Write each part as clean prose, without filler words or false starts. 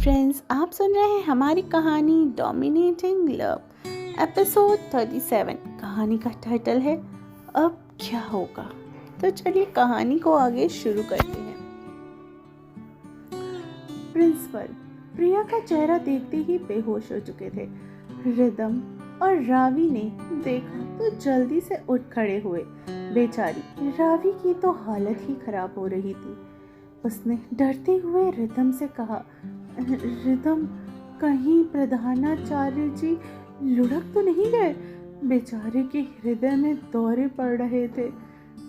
Friends, आप सुन रहे हैं हमारी कहानी डोमिनेटिंग लव एपिसोड 37। कहानी का टाइटल है अब क्या होगा। तो चलिए कहानी को आगे शुरू करते हैं। प्रिंसिपल प्रिया का चेहरा देखते ही बेहोश हो चुके थे। रिदम और रावी ने देखा तो जल्दी से उठ खड़े हुए। बेचारी रावी की तो हालत ही खराब हो रही थी। उसने डरते हुए रिदम से कहा, रिदम, कहीं प्रधानाचार्य जी लुढ़क तो नहीं गए? बेचारे के हृदय में दौरे पड़ रहे थे।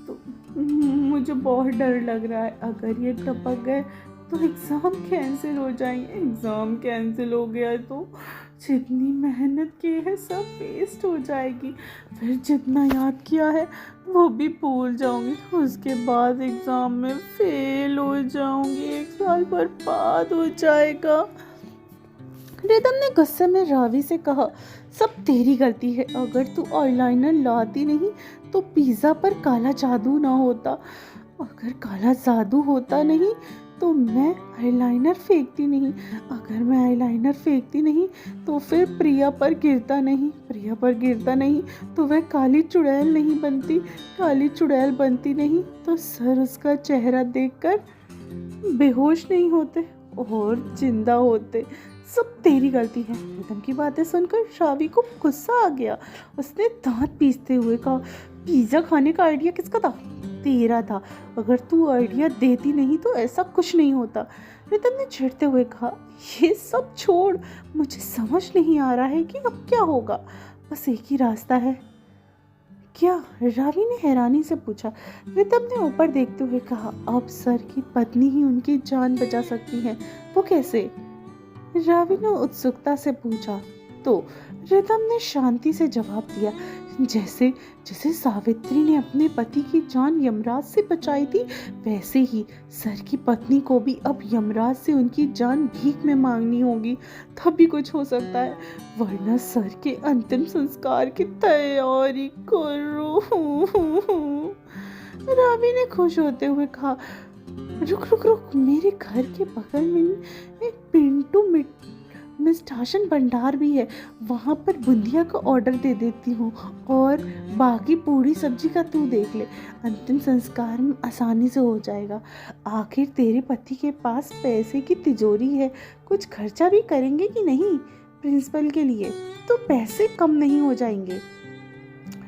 तो मुझे बहुत डर लग रहा है, अगर ये टपक गए तो एग्ज़ाम कैंसिल हो जाएंगे। एग्ज़ाम कैंसिल हो गया तो जितनी मेहनत की है सब वेस्ट हो जाएगी। फिर जितना याद किया है वो भी भूल जाऊंगी। उसके बाद एग्ज़ाम में फेल हो जाऊंगी। 1 साल बर्बाद हो जाएगा। रिदम ने गुस्से में रावी से कहा, सब तेरी गलती है। अगर तू आईलाइनर लाती नहीं तो पिज़्ज़ा पर काला जादू ना होता। अगर काला जादू होता नहीं तो मैं आईलाइनर फेंकती नहीं। अगर मैं आईलाइनर फेंकती नहीं तो फिर प्रिया पर गिरता नहीं। प्रिया पर गिरता नहीं तो वह काली चुड़ैल नहीं बनती। काली चुड़ैल बनती नहीं तो सर उसका चेहरा देखकर बेहोश नहीं होते और जिंदा होते। सब तेरी गलती है। रिदम की बातें सुनकर शावी को गुस्सा आ गया। उसने दांत पीसते हुए कहा, पिज़्ज़ा खाने का आइडिया किसका था? तेरा था। अगर तू आइडिया देती नहीं तो ऐसा कुछ नहीं होता। रिदम ने चिढ़ते हुए कहा, ये सब छोड़, मुझे समझ नहीं आ रहा है कि अब क्या होगा। बस एक ही रास्ता है। क्या? रावी ने हैरानी से पूछा। रिदम ने ऊपर देखते हुए कहा, अब सर की पत्नी ही उनकी जान बचा सकती है। वो कैसे? रावी ने उत्सुकता से पूछा। तो रिदम ने शांति से जवाब दिया, जैसे जैसे सावित्री ने अपने पति की जान यमराज से बचाई थी, वैसे ही सर की पत्नी को भी अब यमराज से उनकी जान भीख में मांगनी होगी, तभी कुछ हो सकता है। वरना सर के अंतिम संस्कार की तैयारी करो। रावी ने खुश होते हुए कहा, रुक रुक रुक, मेरे घर के बगल में एक पिंटू मिष्ठासन भंडार भी है। वहाँ पर बुंदिया का ऑर्डर दे देती हूँ और बाकी पूरी सब्जी का तू देख ले। अंतिम संस्कार में आसानी से हो जाएगा। आखिर तेरे पति के पास पैसे की तिजोरी है, कुछ खर्चा भी करेंगे कि नहीं प्रिंसिपल के लिए, तो पैसे कम नहीं हो जाएंगे।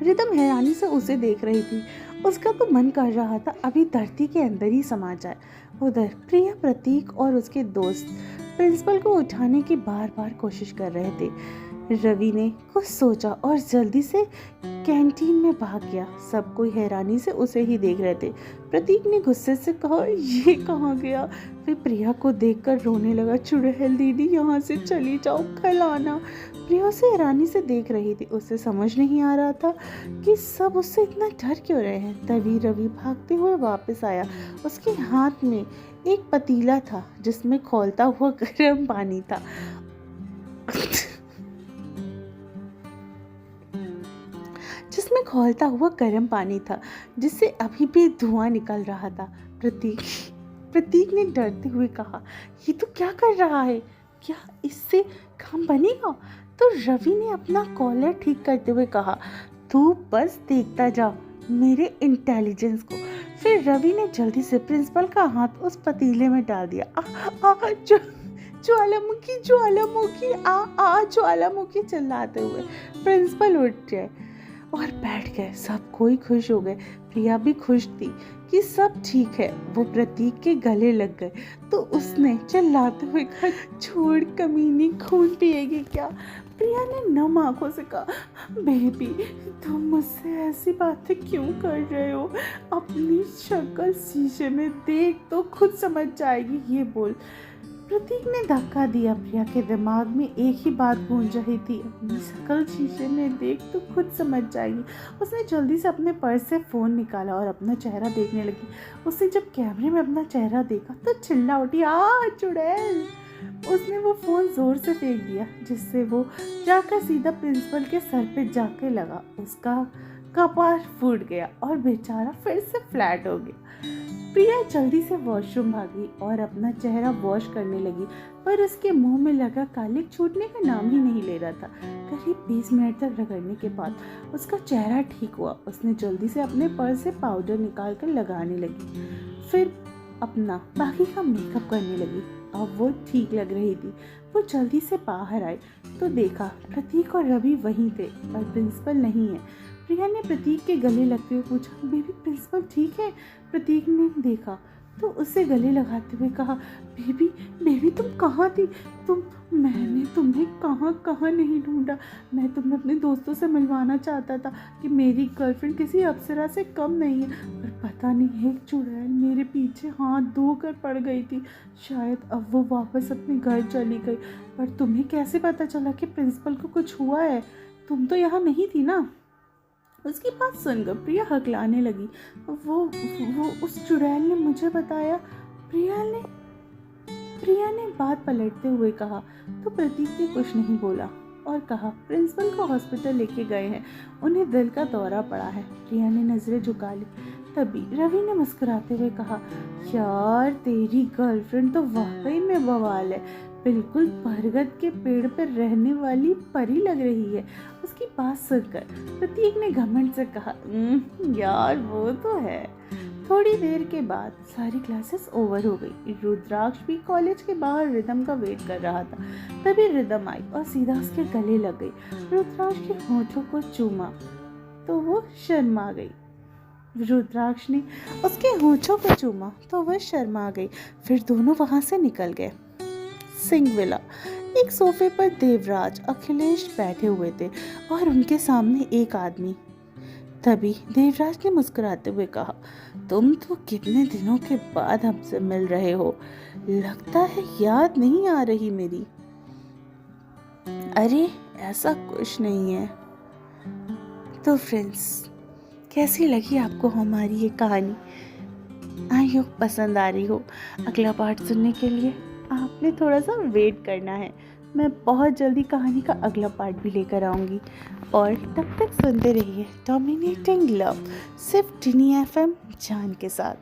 रिदम हैरानी से उसे देख रही थी। उसका तो मन कर रहा था अभी धरती के अंदर ही समा जाए। उधर प्रिया, प्रतीक और उसके दोस्त प्रिंसिपल को उठाने की बार बार कोशिश कर रहे थे। रवि ने कुछ सोचा और जल्दी से कैंटीन में भाग गया। सब कोई हैरानी से उसे ही देख रहे थे। प्रतीक ने गुस्से से कहा, ये कहाँ गया? फिर प्रिया को देखकर रोने लगा, चुड़ैल दीदी यहाँ से चली जाओ, कल आना। प्रिया उसे हैरानी से देख रही थी। उसे समझ नहीं आ रहा था कि सब उससे इतना डर क्यों रहे हैं। तभी रवि भागते हुए वापस आया। उसके हाथ में एक पतीला था जिसमें खौलता हुआ गर्म पानी था। जिससे अभी भी धुआं निकल रहा था। प्रतीक ने डरते हुए कहा, ये तो क्या कर रहा है? क्या इससे काम बनेगा? तो रवि ने अपना कॉलर ठीक करते हुए कहा, तू बस देखता जा मेरे इंटेलिजेंस को। फिर रवि ने जल्दी से प्रिंसिपल का हाथ उस पतीले में डाल दिया। ज्वालामुखी ज्वालामुखी, ज्वालामुखी चिल्लाते हुए प्रिंसिपल उठ गए और बैठ गए। सब कोई खुश हो गए। प्रिया भी खुश थी कि सब ठीक है। वो प्रतीक के गले लग गए तो उसने चिल्लाते हुए कहा, छोड़ कमीनी, खून पिएगी क्या? प्रिया ने नम आंखों से कहा, बेबी तुम मुझसे ऐसी बातें क्यों कर रहे हो? अपनी शक्ल शीशे में देख तो खुद समझ जाएगी। ये बोल। प्रतीक ने धक्का दिया। प्रिया के दिमाग में एक ही बात गूंज रही थी, अपनी शक्ल शीशे में देख तो खुद समझ जाएगी। उसने जल्दी से अपने पर्स से फ़ोन निकाला और अपना चेहरा देखने लगी। उसने जब कैमरे में अपना चेहरा देखा तो चिल्ला उठी, चुड़ैल। उसने वो फ़ोन ज़ोर से फेंक दिया, जिससे वो जाकर सीधा प्रिंसिपल के सर पे जाके लगा। उसका कपार फूट गया और बेचारा फिर से फ्लैट हो गया। प्रिया जल्दी से वॉशरूम भागी और अपना चेहरा वॉश करने लगी, पर उसके मुंह में लगा कालिक छूटने का नाम ही नहीं ले रहा था। करीब 20 मिनट तक रगड़ने के बाद उसका चेहरा ठीक हुआ। उसने जल्दी से अपने पर्स से पाउडर निकाल कर लगाने लगी, फिर अपना बाकी का मेकअप करने लगी। अब वो ठीक लग रही थी। वो जल्दी से बाहर आई तो देखा प्रतीक और रवि वहीं थे, पर प्रिंसिपल नहीं है। प्रिया ने प्रतीक के गले लगते हुए पूछा, बेबी प्रिंसिपल ठीक है? प्रतीक ने देखा तो उससे गले लगाते हुए कहा, बेबी बेबी तुम कहाँ थी? मैंने तुम्हें कहाँ कहाँ नहीं ढूंढा। मैं तुम्हें अपने दोस्तों से मिलवाना चाहता था कि मेरी गर्लफ्रेंड किसी अप्सरा से कम नहीं है, पर पता नहीं एक चुड़ैल मेरे पीछे हाथ धोकर पड़ गई थी। शायद अब वो वापस अपने घर चली गई, पर तुम्हें कैसे पता चला कि प्रिंसिपल को कुछ हुआ है? तुम तो यहाँ नहीं थी ना? उसकी बात सुनकर प्रिया हकलाने लगी। वो उस चुड़ैल ने मुझे बताया। प्रिया ने बात पलटते हुए कहा। तो प्रतीक ने कुछ नहीं बोला और कहा, प्रिंसिपल को हॉस्पिटल लेके गए हैं, उन्हें दिल का दौरा पड़ा है। प्रिया ने नजरें झुका ली। तभी रवि ने मुस्कुराते हुए कहा, यार तेरी गर्लफ्रेंड तो वाकई में बवाल है, बिल्कुल बरगद के पेड़ पर रहने वाली परी लग रही है। उसकी बात सुनकर प्रतीक ने घमंड से कहा, यार वो तो है। थोड़ी देर के बाद सारी क्लासेस ओवर हो गई। रुद्राक्ष भी कॉलेज के बाहर रिदम का वेट कर रहा था। तभी रिदम आई और सीधा उसके गले लग गई। रुद्राक्ष के होठों को चूमा तो वो शर्मा गई। रुद्राक्ष ने उसके होठों को चूमा तो वह शर्मा गई। फिर दोनों वहां से निकल गए। सिंह विला। एक सोफे पर देवराज अखिलेश बैठे हुए थे और उनके सामने एक आदमी। तभी देवराज ने मुस्कुराते हुए कहा, तुम तो कितने दिनों के बाद हमसे मिल रहे हो, लगता है याद नहीं आ रही मेरी। अरे ऐसा कुछ नहीं है। तो फ्रेंड्स, कैसी लगी आपको हमारी ये कहानी? आई होप पसंद आ रही हो। अगला पार्ट सुनने के लिए आपने थोड़ा सा वेट करना है। मैं बहुत जल्दी कहानी का अगला पार्ट भी लेकर आऊँगी। और तब तक सुनते रहिए डोमिनेटिंग लव, सिर्फ टिनी FM जान के साथ।